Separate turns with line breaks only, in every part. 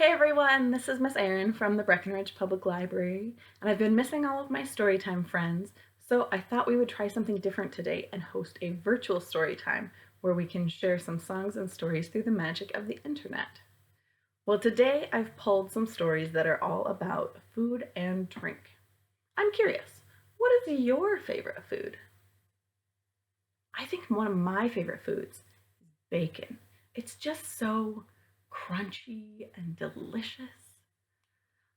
Hey everyone, this is Miss Erin from the Breckenridge Public Library, and I've been missing all of my Storytime friends, so I thought we would try something different today and host a virtual Storytime where we can share some songs and stories through the magic of the internet. Well, today I've pulled some stories that are all about food and drink. I'm curious, what is your favorite food? I think one of my favorite foods is bacon. It's just so crunchy and delicious.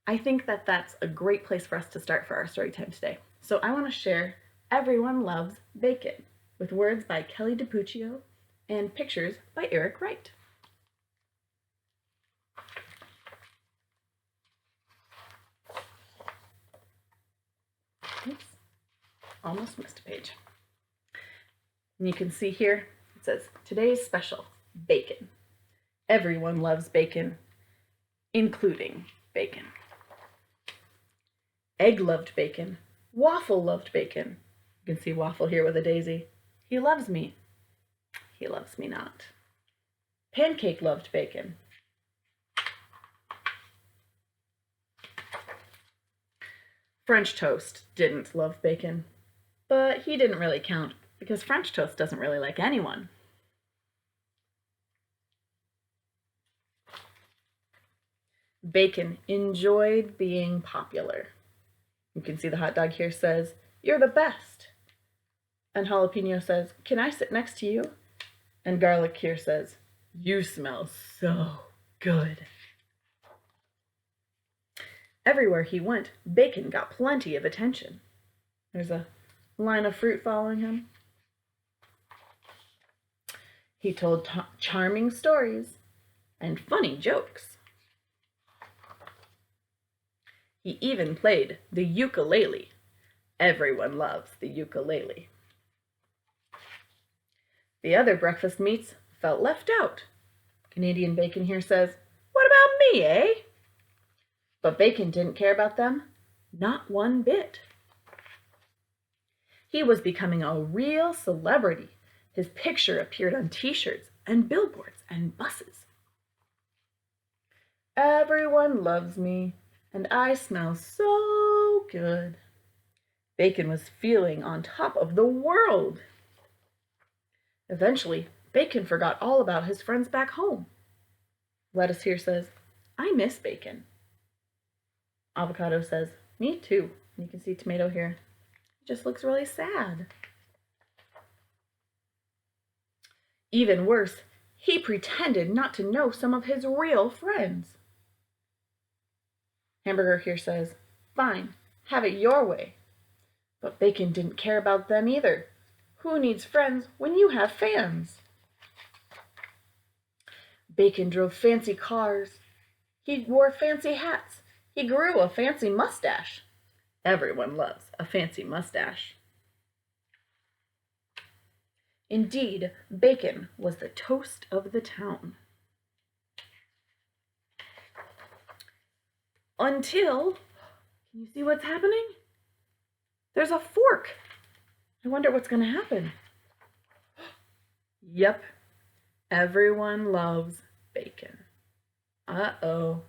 I think that that's a great place for us to start for our story time today. So I want to share Everyone Loves Bacon with words by Kelly DiPuccio and pictures by Eric Wright. Oops, almost missed a page. And you can see here, it says, today's special, bacon. Everyone loves bacon, including bacon. Egg loved bacon. Waffle loved bacon. You can see Waffle here with a daisy. He loves me. He loves me not. Pancake loved bacon. French toast didn't love bacon, but he didn't really count because French toast doesn't really like anyone. Bacon enjoyed being popular. You can see the hot dog here says, "You're the best." And jalapeno says, "Can I sit next to you?" And garlic here says, "You smell so good." Everywhere he went, bacon got plenty of attention. There's a line of fruit following him. He told charming stories and funny jokes. He even played the ukulele. Everyone loves the ukulele. The other breakfast meats felt left out. Canadian Bacon here says, "What about me, eh?" But Bacon didn't care about them, not one bit. He was becoming a real celebrity. His picture appeared on t-shirts and billboards and buses. Everyone loves me, and I smell so good. Bacon was feeling on top of the world. Eventually, Bacon forgot all about his friends back home. Lettuce here says, "I miss bacon." Avocado says, "Me too." And you can see tomato here. It just looks really sad. Even worse, he pretended not to know some of his real friends. Hamburger here says, "Fine, have it your way." But Bacon didn't care about them either. Who needs friends when you have fans? Bacon drove fancy cars. He wore fancy hats. He grew a fancy mustache. Everyone loves a fancy mustache. Indeed, Bacon was the toast of the town. Until, can you see what's happening? There's a fork. I wonder what's going to happen. Yep, everyone loves bacon. Uh-oh,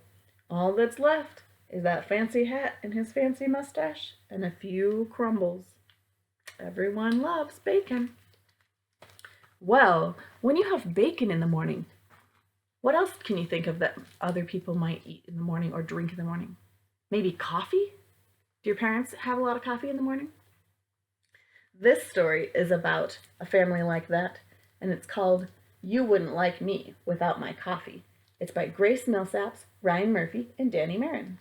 all that's left is that fancy hat and his fancy mustache and a few crumbles. Everyone loves bacon. Well, when you have bacon in the morning, what else can you think of that other people might eat in the morning or drink in the morning? Maybe coffee? Do your parents have a lot of coffee in the morning? This story is about a family like that, and it's called You Wouldn't Like Me Without My Coffee. It's by Grace Millsaps, Ryan Murphy, and Danny Marin.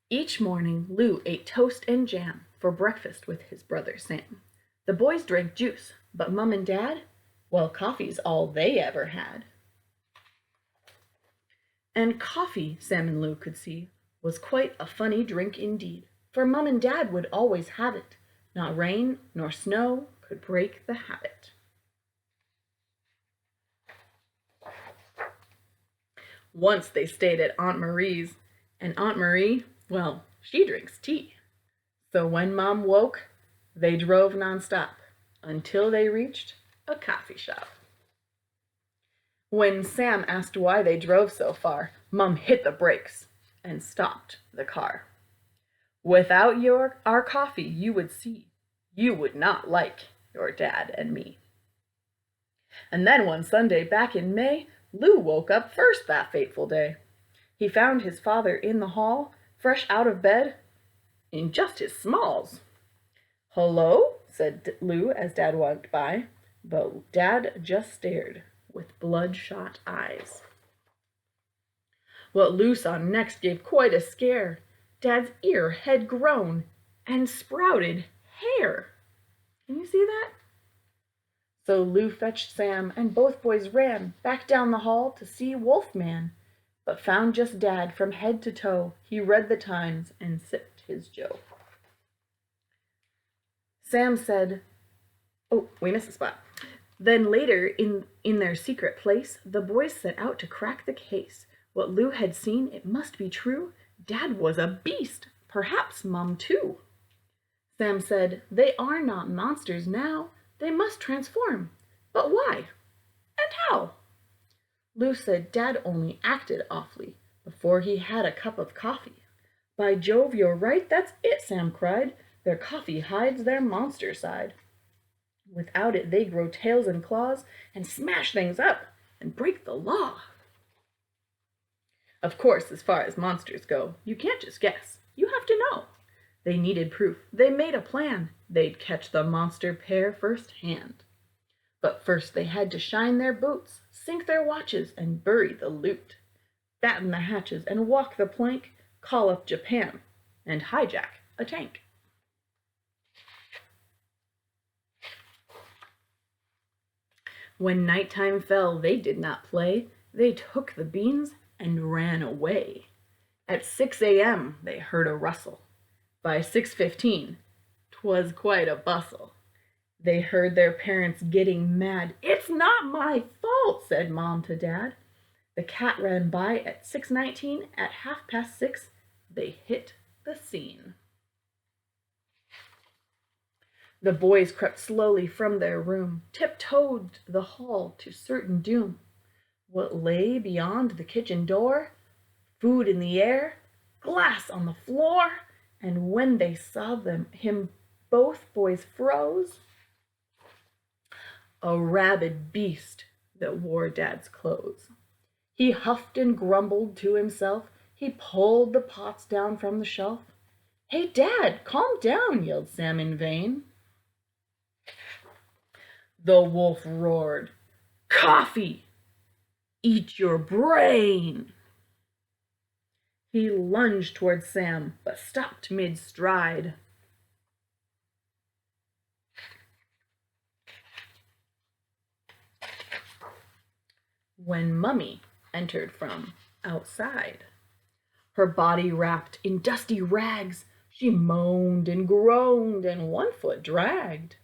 Each morning, Lou ate toast and jam for breakfast with his brother Sam. The boys drank juice, but Mom and Dad, well, coffee's all they ever had. And coffee, Sam and Lou could see, was quite a funny drink indeed, for Mom and Dad would always have it. Not rain nor snow could break the habit. Once they stayed at Aunt Marie's, and Aunt Marie, well, she drinks tea. So when Mom woke, they drove nonstop. until they reached a coffee shop. When Sam asked why they drove so far, Mum hit the brakes and stopped the car. Without our coffee, you would see, you would not like your dad and me. And then one Sunday back in May, Lou woke up first that fateful day. He found his father in the hall, fresh out of bed, in just his smalls. "Hello?" said Lou as Dad walked by, but Dad just stared with bloodshot eyes. What Lou saw next gave quite a scare. Dad's ear had grown and sprouted hair. Can you see that? So Lou fetched Sam, and both boys ran back down the hall to see Wolfman, but found just Dad from head to toe. He read the Times and sipped his joe. Sam said, "Oh, we missed a spot." Then later, in their secret place, the boys set out to crack the case. What Lou had seen, it must be true. Dad was a beast, perhaps Mum too. Sam said, "They are not monsters now. They must transform. But why? And how?" Lou said Dad only acted awfully before he had a cup of coffee. "By Jove, you're right, that's it," Sam cried. "Their coffee hides their monster side. Without it, they grow tails and claws and smash things up and break the law." Of course, as far as monsters go, you can't just guess. You have to know. They needed proof. They made a plan. They'd catch the monster pair firsthand. But first they had to shine their boots, sink their watches, and bury the loot. Batten the hatches and walk the plank, call up Japan, and hijack a tank. When nighttime fell, they did not play. They took the beans and ran away. At 6 a.m. they heard a rustle. By 6:15, 'twas quite a bustle. They heard their parents getting mad. "It's not my fault," said Mom to Dad. The cat ran by at 6:19. At 6:30, they hit the scene. The boys crept slowly from their room, tiptoed the hall to certain doom. What lay beyond the kitchen door? Food in the air, glass on the floor, and when they saw him, both boys froze. A rabid beast that wore Dad's clothes. He huffed and grumbled to himself. He pulled the pots down from the shelf. "Hey, Dad, calm down," yelled Sam in vain. The wolf roared, "Coffee! Eat your brain!" He lunged toward Sam, but stopped mid-stride. When Mummy entered from outside, her body wrapped in dusty rags, she moaned and groaned and one foot dragged.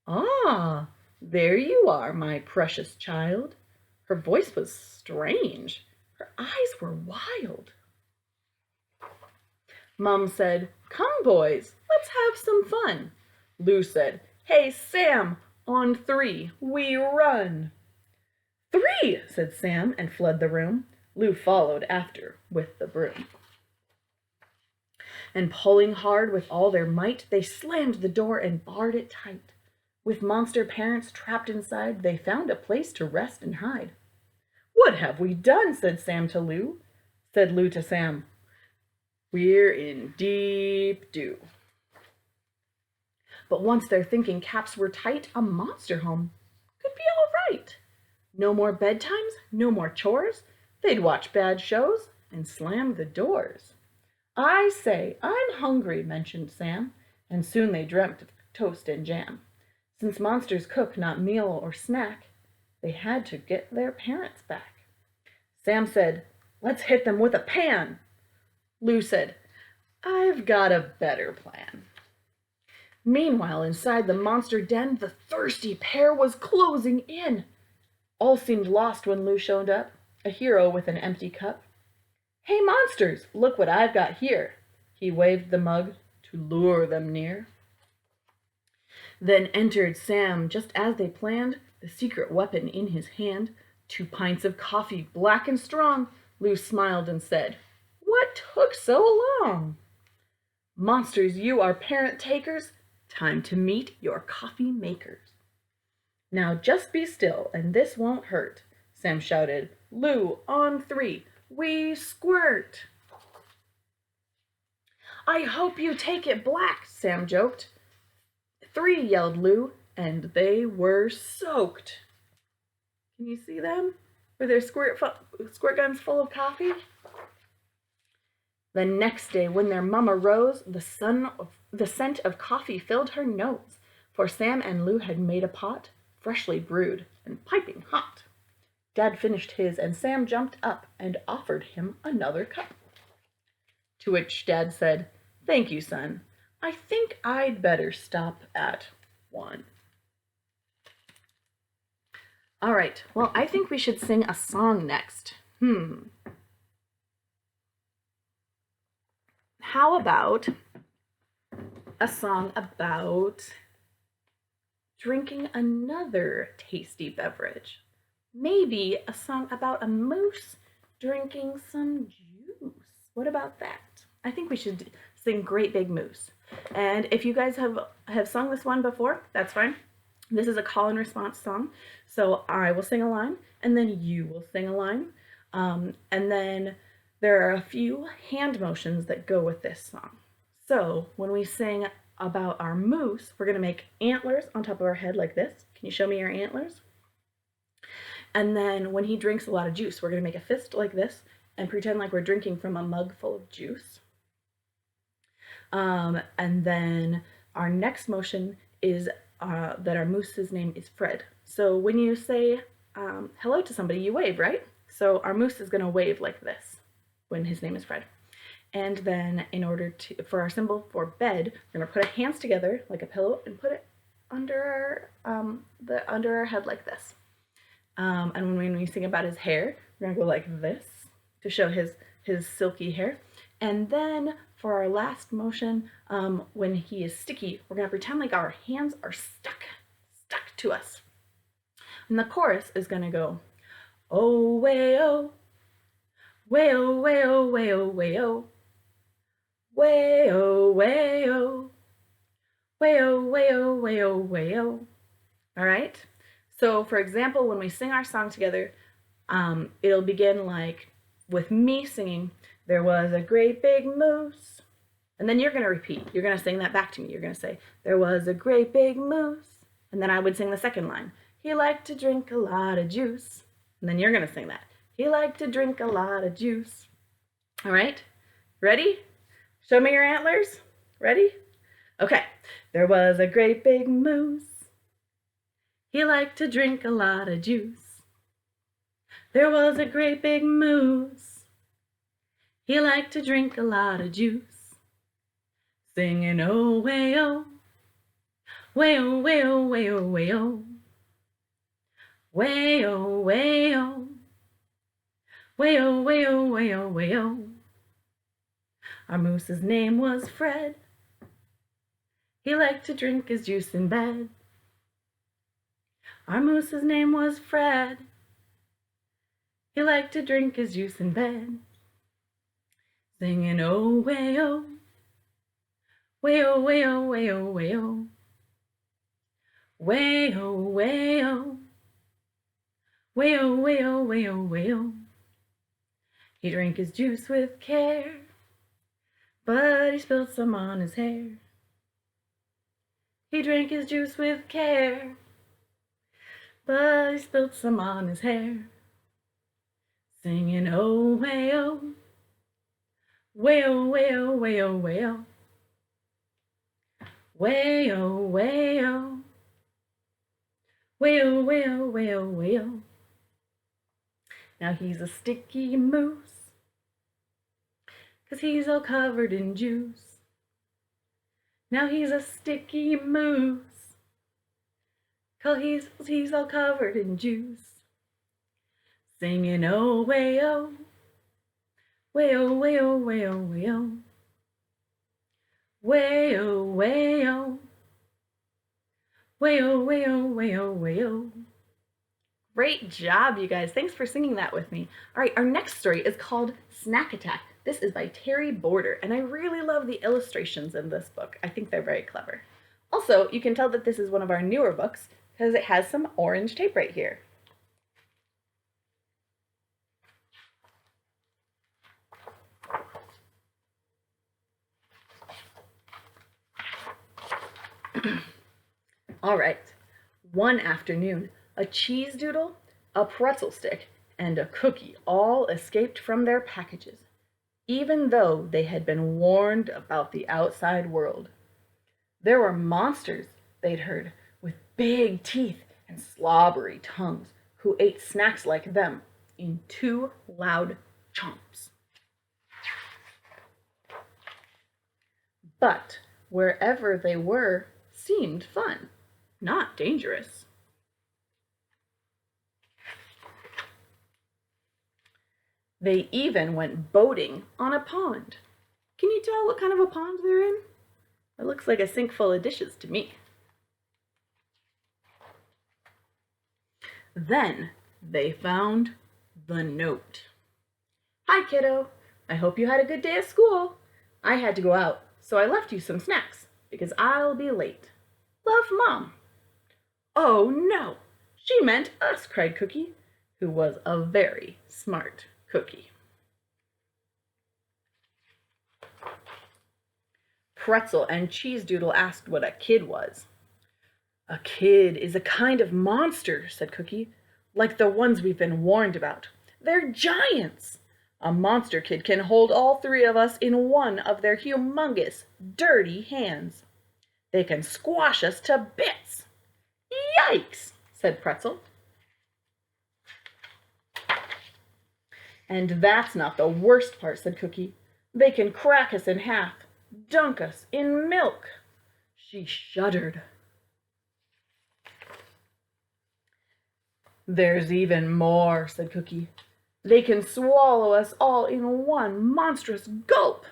"Ah, there you are, my precious child." Her voice was strange. Her eyes were wild. Mum said, "Come, boys, let's have some fun." Lou said, "Hey, Sam, on 3, we run." "3," said Sam and fled the room. Lou followed after with the broom. And pulling hard with all their might, they slammed the door and barred it tight. With monster parents trapped inside, they found a place to rest and hide. "What have we done?" said Sam to Lou. Said Lou to Sam, "We're in deep doo." But once their thinking caps were tight, a monster home could be all right. No more bedtimes, no more chores. They'd watch bad shows and slam the doors. "I say, I'm hungry," mentioned Sam, and soon they dreamt of toast and jam. Since monsters cook not meal or snack, they had to get their parents back. Sam said, "Let's hit them with a pan." Lou said, "I've got a better plan." Meanwhile, inside the monster den, the thirsty pair was closing in. All seemed lost when Lou showed up, a hero with an empty cup. "Hey, monsters, look what I've got here." He waved the mug to lure them near. Then entered Sam, just as they planned, the secret weapon in his hand. 2 pints of coffee, black and strong. Lou smiled and said, "What took so long?" "Monsters, you are parent takers. Time to meet your coffee makers." "Now just be still, and this won't hurt," Sam shouted. "Lou, on 3, we squirt." "I hope you take it black," Sam joked. 3, yelled Lou, and they were soaked. Can you see them? With their squirt guns full of coffee? The next day, when their mama rose, the scent of coffee filled her nose, for Sam and Lou had made a pot, freshly brewed and piping hot. Dad finished his, and Sam jumped up and offered him another cup. To which Dad said, "Thank you, son. I think I'd better stop at 1. All right, well, I think we should sing a song next. How about a song about drinking another tasty beverage? Maybe a song about a moose drinking some juice. What about that? I think we should sing Great Big Moose. And if you guys have sung this one before, that's fine. This is a call and response song. So I will sing a line, and then you will sing a line. And then there are a few hand motions that go with this song. So when we sing about our moose, we're going to make antlers on top of our head like this. Can you show me your antlers? And then when he drinks a lot of juice, we're going to make a fist like this and pretend like we're drinking from a mug full of juice. And then our next motion is that our moose's name is Fred. So when you say hello to somebody, you wave, right? So our moose is going to wave like this when his name is Fred. And then in order for our symbol for bed, we're going to put our hands together like a pillow and put it under our head like this. And when we sing about his hair, we're going to go like this to show his silky hair. And then for our last motion, when he is sticky, we're going to pretend like our hands are stuck to us. And the chorus is going to go, "Oh, way-oh, way-oh, way-oh, way-oh, way-oh, way-oh, way-oh, way-oh, way-oh, way-oh, way-oh." All right? So, for example, when we sing our song together, it'll begin like with me singing, "There was a great big moose." And then you're going to repeat. You're going to sing that back to me. You're going to say, "There was a great big moose." And then I would sing the second line. "He liked to drink a lot of juice." And then you're going to sing that. "He liked to drink a lot of juice." All right? Ready? Show me your antlers. Ready? Okay. "There was a great big moose. He liked to drink a lot of juice. There was a great big moose. He liked to drink a lot of juice." Singing, "Oh, way-oh, way-oh, way-oh, way-oh, way-oh, way-oh, way-oh, way-oh, way-oh, way-oh, way-oh." Our moose's name was Fred. He liked to drink his juice in bed. Our moose's name was Fred. He liked to drink his juice in bed. Singing, "Oh, way-oh, way-oh, way-oh, way-oh, way-oh, way-oh, way-oh, way-oh, way-oh, way-oh, way-oh." He drank his juice with care, but he spilled some on his hair. He drank his juice with care, but he spilled some on his hair. Singing, "Oh, way-oh, way-oh, way-oh, way-oh, way-oh, way-oh, way-oh, way-oh, way-oh, way-oh, way-oh." Now he's a sticky moose, 'cause he's all covered in juice. Now he's a sticky moose, 'cause he's all covered in juice. Singing, "Oh, way-oh, way-oh, way-oh, way-oh, way-oh, way-oh, way-oh, Way-oh, way-oh, way-oh, way-oh. Great job, you guys. Thanks for singing that with me. All right, our next story is called Snack Attack. This is by Terry Border, and I really love the illustrations in this book. I think they're very clever. Also, you can tell that this is one of our newer books because it has some orange tape right here. All right. One afternoon, a cheese doodle, a pretzel stick, and a cookie all escaped from their packages, even though they had been warned about the outside world. There were monsters, they'd heard, with big teeth and slobbery tongues, who ate snacks like them in 2 loud chomps. But wherever they were seemed fun, not dangerous. They even went boating on a pond. Can you tell what kind of a pond they're in? It looks like a sink full of dishes to me. Then they found the note. Hi, kiddo. I hope you had a good day at school. I had to go out, so I left you some snacks because I'll be late. Love, Mom. Oh, no. She meant us, cried Cookie, who was a very smart cookie. Pretzel and Cheese Doodle asked what a kid was. A kid is a kind of monster, said Cookie, like the ones we've been warned about. They're giants. A monster kid can hold all 3 of us in one of their humongous, dirty hands. They can squash us to bits. Yikes, said Pretzel. And that's not the worst part, said Cookie. They can crack us in half, dunk us in milk. She shuddered. There's even more, said Cookie. They can swallow us all in one monstrous gulp.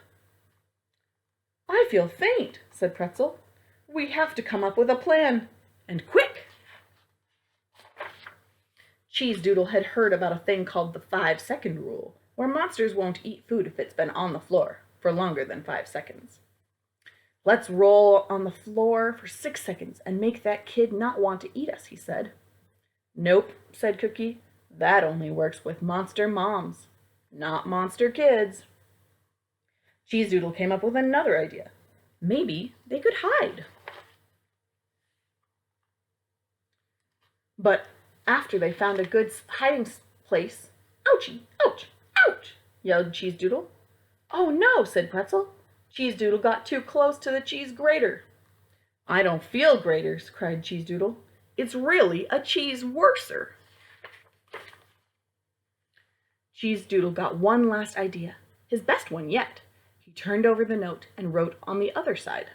I feel faint, said Pretzel. We have to come up with a plan, and quick. Cheese Doodle had heard about a thing called the 5-second rule, where monsters won't eat food if it's been on the floor for longer than 5 seconds. Let's roll on the floor for 6 seconds and make that kid not want to eat us, he said. Nope, said Cookie. That only works with monster moms, not monster kids. Cheese Doodle came up with another idea. Maybe they could hide. But after they found a good hiding place, ouchie, ouch, ouch, yelled Cheese Doodle. Oh no, said Pretzel. Cheese Doodle got too close to the cheese grater. I don't feel graters, cried Cheese Doodle. It's really a cheese worser. Cheese Doodle got one last idea, his best one yet. He turned over the note and wrote on the other side,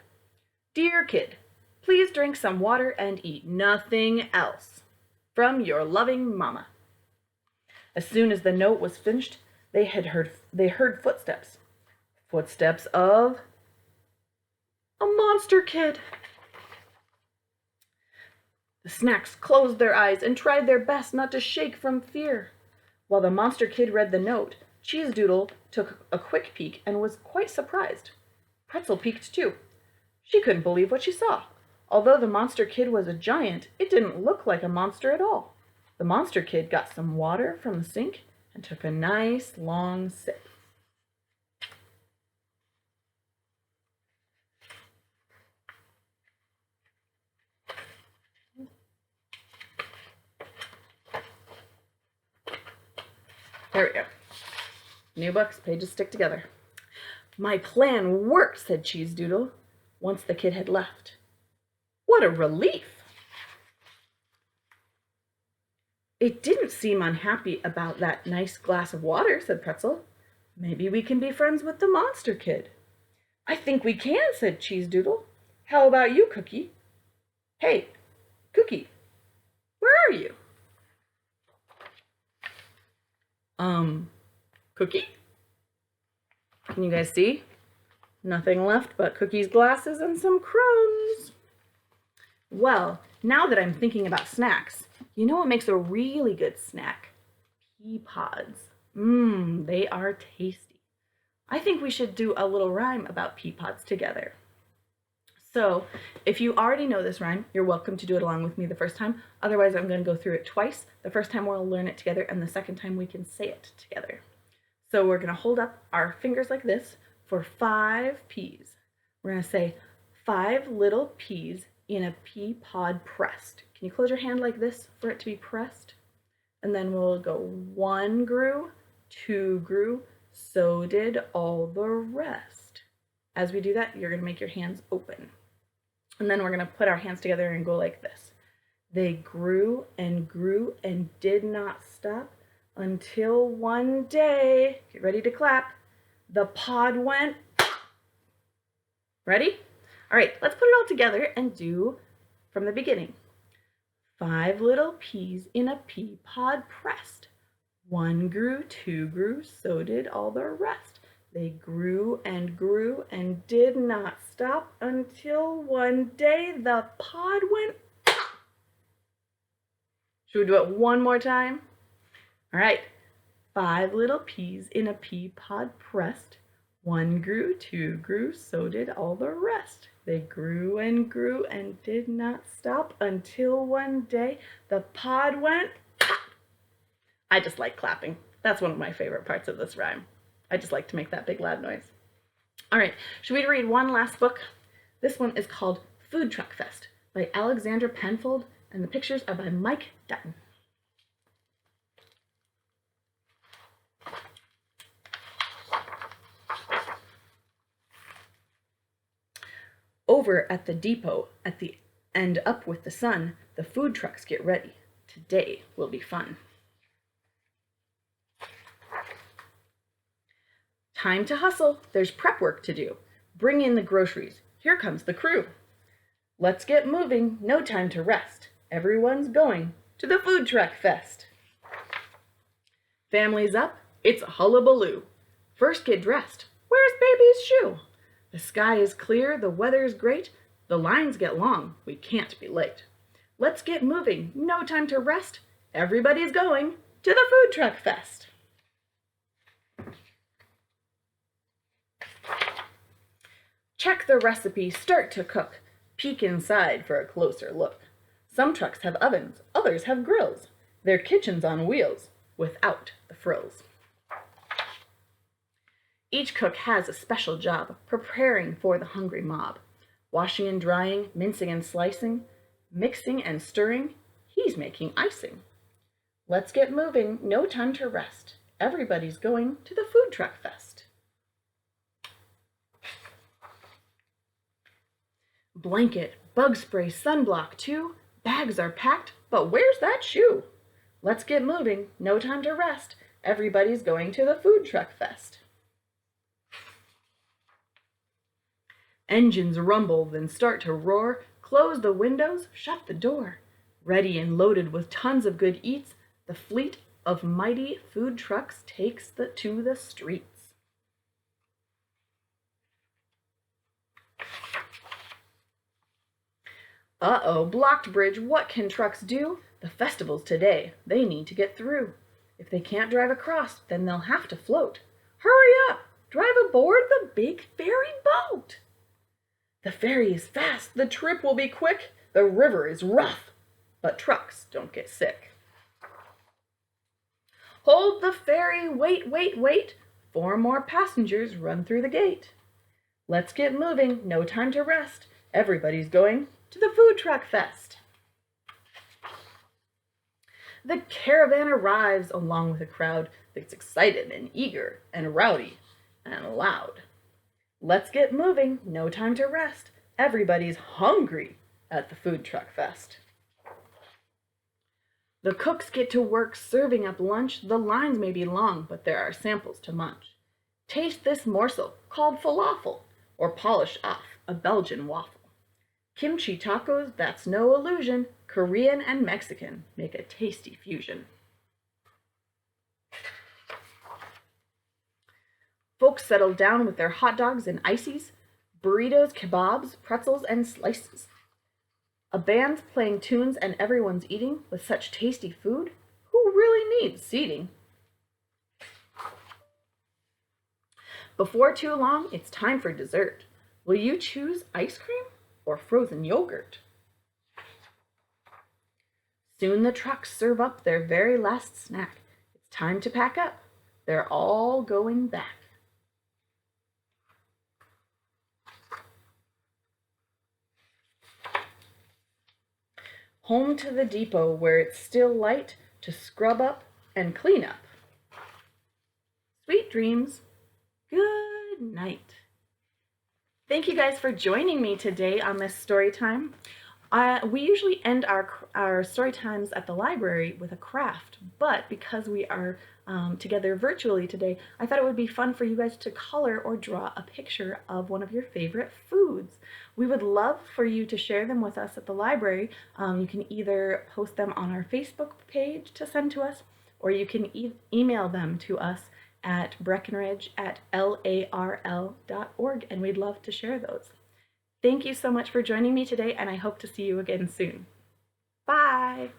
Dear kid, please drink some water and eat nothing else. From your loving mama. As soon as the note was finished, they heard footsteps. Footsteps of a monster kid. The snacks closed their eyes and tried their best not to shake from fear. While the monster kid read the note, Cheese Doodle took a quick peek and was quite surprised. Pretzel peeked too. She couldn't believe what she saw. Although the monster kid was a giant, it didn't look like a monster at all. The monster kid got some water from the sink and took a nice long sip. There we go. New books, pages stick together. My plan worked, said Cheese Doodle, once the kid had left. What a relief! It didn't seem unhappy about that nice glass of water, said Pretzel. Maybe we can be friends with the monster kid. I think we can, said Cheese Doodle. How about you, Cookie? Hey, Cookie, where are you? Cookie? Can you guys see? Nothing left but Cookie's glasses and some crumbs. Well, now that I'm thinking about snacks, you know what makes a really good snack? Pea pods. They are tasty. I think we should do a little rhyme about pea pods together. So, if you already know this rhyme, you're welcome to do it along with me the first time. Otherwise, I'm going to go through it twice. The first time we'll learn it together, and the second time we can say it together. So we're going to hold up our fingers like this for 5 peas. We're going to say 5 little peas in a pea pod pressed. Can you close your hand like this for it to be pressed? And then we'll go 1 grew, 2 grew, so did all the rest. As we do that, you're going to make your hands open. And then we're going to put our hands together and go like this. They grew and did not stop until one day, get ready to clap, the pod went. Ready? All right, let's put it all together and do from the beginning. 5 little peas in a pea pod pressed. 1 grew, 2 grew, so did all the rest. They grew and did not stop until one day the pod went pop. Should we do it one more time? All right. 5 little peas in a pea pod pressed. 1 grew, 2 grew, so did all the rest. They grew and did not stop until one day the pod went pop. I just like clapping. That's one of my favorite parts of this rhyme. I just like to make that big loud noise. All right, should we read one last book? This one is called Food Truck Fest by Alexandra Penfold, and the pictures are by Mike Dutton. Over at the depot, at the end up with the sun, the food trucks get ready. Today will be fun. Time to hustle, there's prep work to do. Bring in the groceries, here comes the crew. Let's get moving, no time to rest. Everyone's going to the Food Truck Fest. Family's up, it's a hullabaloo. First get dressed, where's baby's shoe? The sky is clear, the weather's great. The lines get long, we can't be late. Let's get moving, no time to rest. Everybody's going to the Food Truck Fest. Check the recipe, start to cook. Peek inside for a closer look. Some trucks have ovens, others have grills. They're kitchens on wheels, without the frills. Each cook has a special job, preparing for the hungry mob. Washing and drying, mincing and slicing, mixing and stirring, he's making icing. Let's get moving, no time to rest. Everybody's going to the Food Truck Fest. Blanket, bug spray, sunblock too. Bags are packed, but where's that shoe? Let's get moving, no time to rest. Everybody's going to the Food Truck Fest. Engines rumble, then start to roar. Close the windows, shut the door. Ready and loaded with tons of good eats, the fleet of mighty food trucks takes to the streets. Uh-oh, blocked bridge, what can trucks do? The festival's today, they need to get through. If they can't drive across, then they'll have to float. Hurry up, drive aboard the big ferry boat. The ferry is fast, the trip will be quick, the river is rough, but trucks don't get sick. Hold the ferry, wait, wait, wait, 4 more passengers run through the gate. Let's get moving, no time to rest, everybody's going to the Food Truck Fest. The caravan arrives along with a crowd that's excited and eager and rowdy and loud. Let's get moving, no time to rest. Everybody's hungry at the Food Truck Fest. The cooks get to work serving up lunch. The lines may be long, but there are samples to munch. Taste this morsel called falafel, or polish off a Belgian waffle. Kimchi tacos, that's no illusion. Korean and Mexican make a tasty fusion. Folks settle down with their hot dogs and ices, burritos, kebabs, pretzels, and slices A band's playing tunes and everyone's eating with such tasty food. Who really needs seating? Before too long, it's time for dessert. Will you choose ice cream or frozen yogurt? Soon the trucks serve up their very last snack. It's time to pack up. They're all going back. Home to the depot where it's still light to scrub up and clean up. Sweet dreams. Good night. Thank you guys for joining me today on this story time. We usually end our story times at the library with a craft, but because we are together virtually today, I thought it would be fun for you guys to color or draw a picture of one of your favorite foods. We would love for you to share them with us at the library. You can either post them on our Facebook page to send to us, or you can email them to us at breckenridge@larl.org, and we'd love to share those. Thank you so much for joining me today, and I hope to see you again soon. Bye!